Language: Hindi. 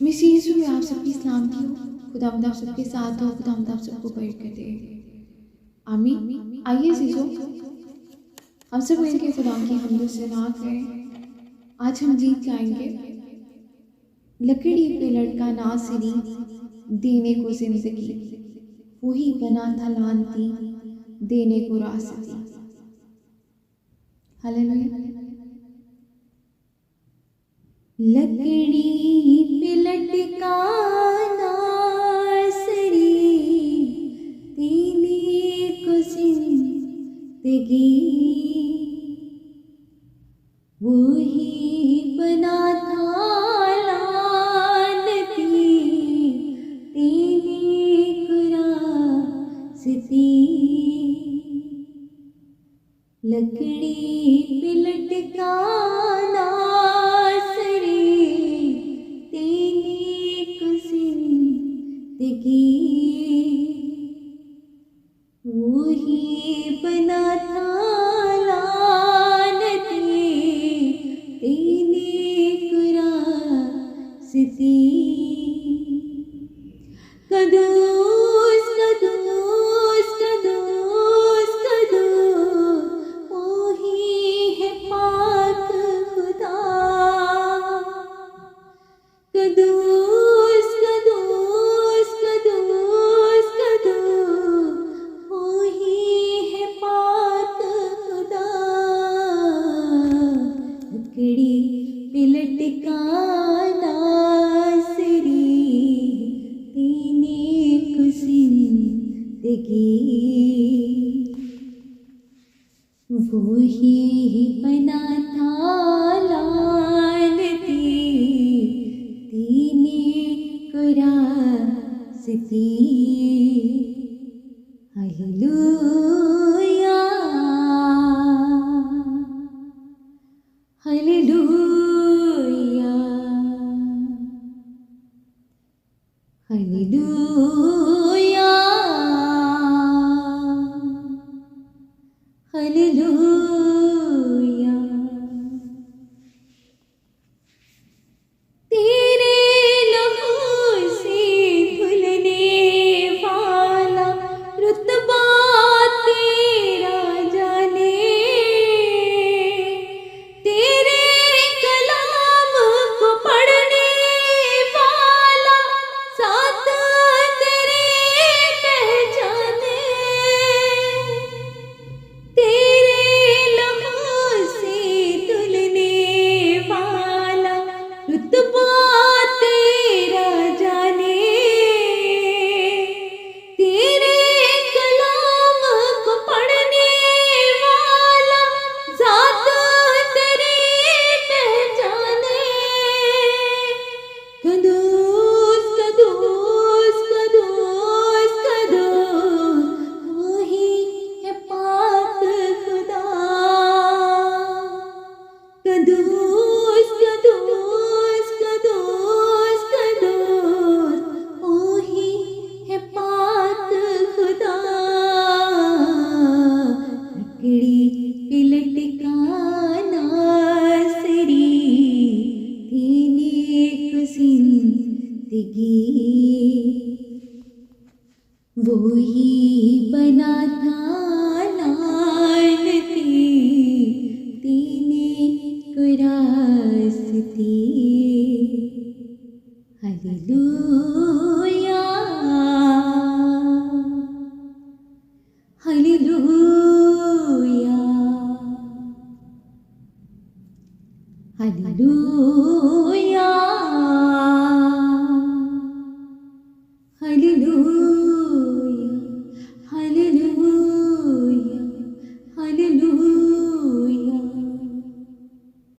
मिस यीशु में आप सबकी सलामती हो। खुदावंद आप सबके साथ हो। खुदावंद आप सबको बरकत दे। आमीन। आइए जीजो, हम सब मिलकर खुदा की हम्द सना करें। आज हम गीत गाएंगे, लकड़ी पे लटका नासरी देने को जिंदगी, वही बना था लानती देने को रास्ती। हालेलुया। लकड़ी पे लटका नासरी देने को जिंदगी, वही बना था लानती देने को रास्ती। लकड़ी पे लटका नासरी देने को जिंदगी, वही बना था लानती देने को रास्ती। कदूस कदूस कदूस कदूस, वही है पाक खुदा। कदूस कदूस कदूस कदूस, वही है पाक खुदा। लकड़ी पे लटका नासरी देने को जिंदगी, वही बना था लानती देने को रास्ती। Hallelujah hallelujah hallelujah hallelujah. तेरे लहू से धुलने वाला रुतबा तेरा जाने, तेरे कलाम को पढ़ने वाला साथ तेरे पहचाने। तेरे लहू से धुलने वाला रुतबा तेरा जाने, तेरे कलाम को पढ़ने वाला ज़ात तेरी पहचाने। कदूस कदूस कदूस कदूस, वही है पाक खुदा। कदूस कदूस कदूस कदूस, वही है पाक खुदा। लकड़ी पे लटका नासरी देने को जिंदगी, वही बना था लानती देने को रास्ती। Hallelujah hallelujah hallelujah